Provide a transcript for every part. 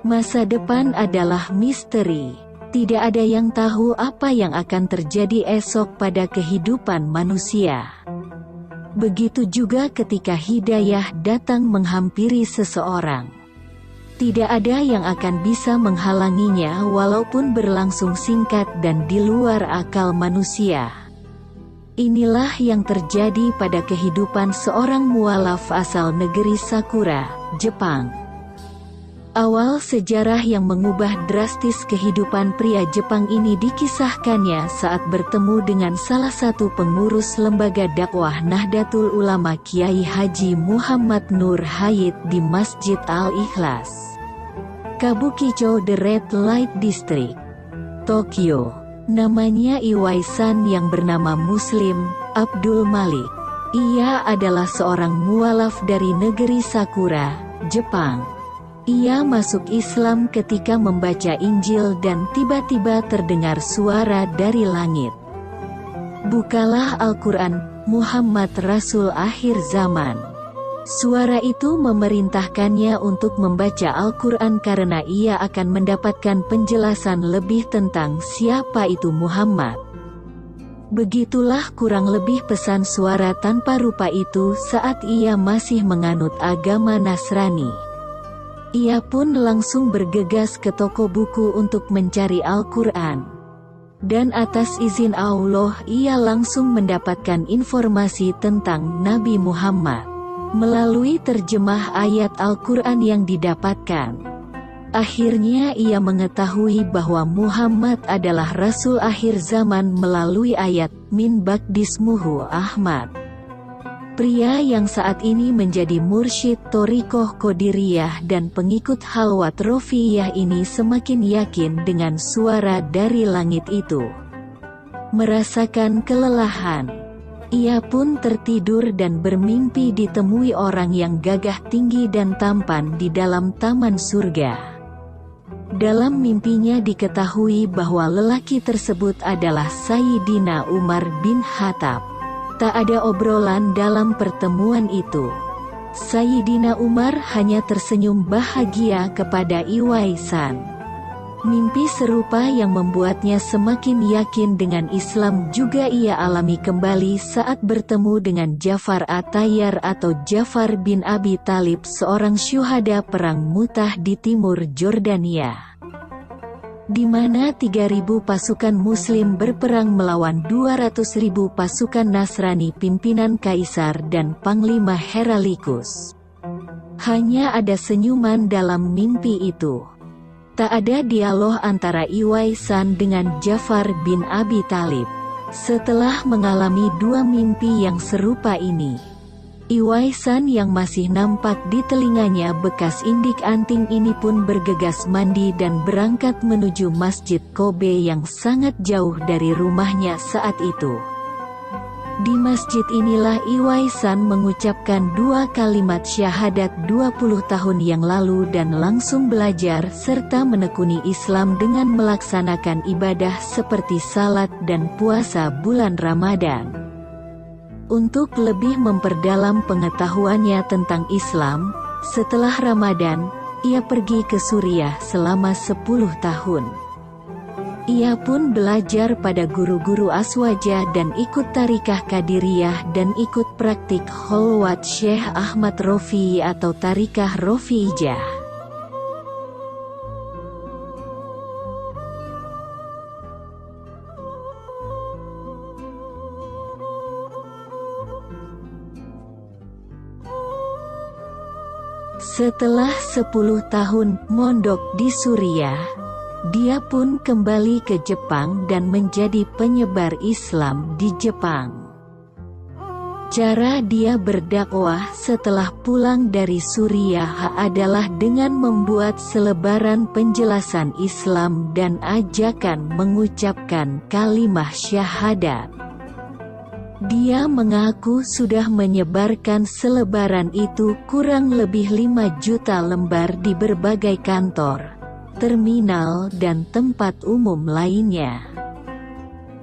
Masa depan adalah misteri. Tidak ada yang tahu apa yang akan terjadi esok pada kehidupan manusia. Begitu juga ketika hidayah datang menghampiri seseorang. Tidak ada yang akan bisa menghalanginya walaupun berlangsung singkat dan di luar akal manusia. Inilah yang terjadi pada kehidupan seorang mualaf asal negeri Sakura, Jepang. Awal sejarah yang mengubah drastis kehidupan pria Jepang ini dikisahkannya saat bertemu dengan salah satu pengurus lembaga dakwah Nahdlatul Ulama Kiai Haji Muhammad Nur Hayat di Masjid Al-Ikhlas, Kabukicho The Red Light District, Tokyo. Namanya Iwaisan yang bernama Muslim Abdul Malik. Ia adalah seorang mualaf dari negeri Sakura, Jepang. Ia masuk Islam ketika membaca Injil dan tiba-tiba terdengar suara dari langit. "Bukalah Al-Quran, Muhammad Rasul akhir zaman." Suara itu memerintahkannya untuk membaca Al-Quran karena ia akan mendapatkan penjelasan lebih tentang siapa itu Muhammad. Begitulah kurang lebih pesan suara tanpa rupa itu saat ia masih menganut agama Nasrani. Ia pun langsung bergegas ke toko buku untuk mencari Al-Quran. Dan atas izin Allah ia langsung mendapatkan informasi tentang Nabi Muhammad melalui terjemah ayat Al-Quran yang didapatkan. Akhirnya ia mengetahui bahwa Muhammad adalah Rasul akhir zaman melalui ayat Min Ba'dismuhu Ahmad. Pria yang saat ini menjadi mursyid Thariqah Qadiriyah dan pengikut Halwat Rofiyah ini semakin yakin dengan suara dari langit itu. Merasakan kelelahan, ia pun tertidur dan bermimpi ditemui orang yang gagah tinggi dan tampan di dalam taman surga. Dalam mimpinya diketahui bahwa lelaki tersebut adalah Sayyidina Umar bin Khattab. Tak ada obrolan dalam pertemuan itu. Sayyidina Umar hanya tersenyum bahagia kepada Iwaisan. Mimpi serupa yang membuatnya semakin yakin dengan Islam juga ia alami kembali saat bertemu dengan Ja'far At-Tayyar atau Ja'far bin Abi Thalib, seorang syuhada perang Mu'tah di timur Jordania, di mana 3.000 pasukan Muslim berperang melawan 200.000 pasukan Nasrani pimpinan Kaisar dan Panglima Heralikus. Hanya ada senyuman dalam mimpi itu. Tak ada dialog antara Iwaisan dengan Ja'far bin Abi Thalib. Setelah mengalami dua mimpi yang serupa ini, Iwaisan yang masih nampak di telinganya bekas indik anting ini pun bergegas mandi dan berangkat menuju Masjid Kobe yang sangat jauh dari rumahnya saat itu. Di masjid inilah Iwaisan mengucapkan dua kalimat syahadat 20 tahun yang lalu dan langsung belajar serta menekuni Islam dengan melaksanakan ibadah seperti salat dan puasa bulan Ramadan. Untuk lebih memperdalam pengetahuannya tentang Islam, setelah Ramadan, ia pergi ke Suriah selama 10 tahun. Ia pun belajar pada guru-guru Aswaja dan ikut Tarikah Qadiriyah dan ikut praktik Kholwat Syekh Ahmad Rofi'i atau Tarikah Rofi'ijah. Setelah 10 tahun mondok di Suriah, dia pun kembali ke Jepang dan menjadi penyebar Islam di Jepang. Cara dia berdakwah setelah pulang dari Suriah adalah dengan membuat selebaran penjelasan Islam dan ajakan mengucapkan kalimah syahadat. Dia mengaku sudah menyebarkan selebaran itu kurang lebih 5 juta lembar di berbagai kantor, terminal dan tempat umum lainnya.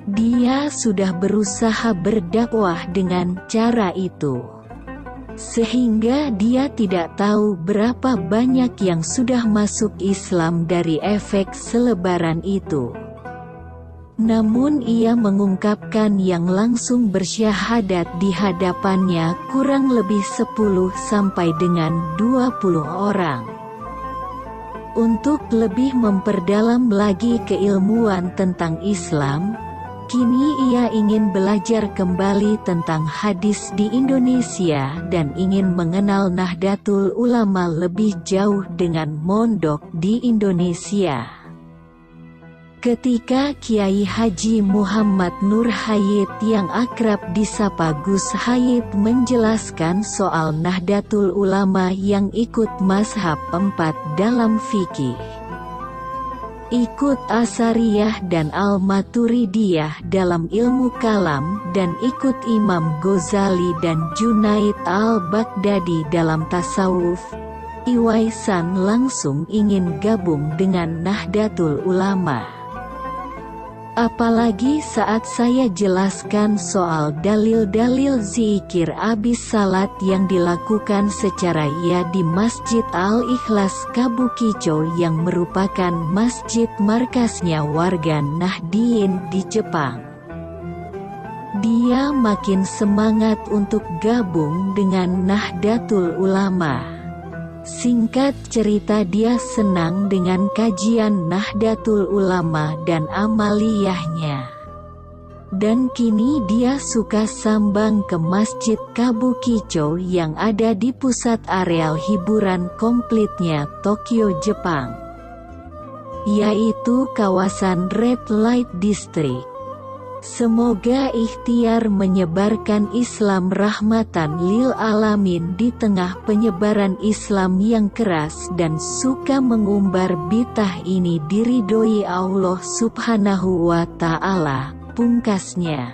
Dia sudah berusaha berdakwah dengan cara itu. sehingga dia tidak tahu berapa banyak yang sudah masuk Islam dari efek selebaran itu. Namun ia mengungkapkan yang langsung bersyahadat di hadapannya kurang lebih 10 sampai dengan 20 orang. Untuk lebih memperdalam lagi keilmuan tentang Islam, kini ia ingin belajar kembali tentang hadis di Indonesia dan ingin mengenal Nahdlatul Ulama lebih jauh dengan mondok di Indonesia. Ketika Kiai Haji Muhammad Nur Hayyid yang akrab disapa Gus Hayyid menjelaskan soal Nahdlatul Ulama yang ikut mazhab 4 dalam fikih, ikut Asariyah dan Al-Maturidiyah dalam ilmu kalam, dan ikut Imam Ghazali dan Junaid al-Baghdadi dalam tasawuf, Iwaisan langsung ingin gabung dengan Nahdlatul Ulama. Apalagi saat saya jelaskan soal dalil-dalil zikir abis salat yang dilakukan secara di Masjid Al-Ikhlas Kabukicho yang merupakan masjid markasnya warga Nahdien di Jepang. Dia makin semangat untuk gabung dengan Nahdlatul Ulama. Singkat cerita, dia senang dengan kajian Nahdlatul Ulama dan amaliyahnya. Dan kini dia suka sambang ke Masjid Kabukicho yang ada di pusat areal hiburan komplitnya Tokyo, Jepang, yaitu kawasan Red Light District. Semoga ikhtiar menyebarkan Islam rahmatan lil alamin di tengah penyebaran Islam yang keras dan suka mengumbar bid'ah ini diridhoi Allah Subhanahu wa Ta'ala, pungkasnya.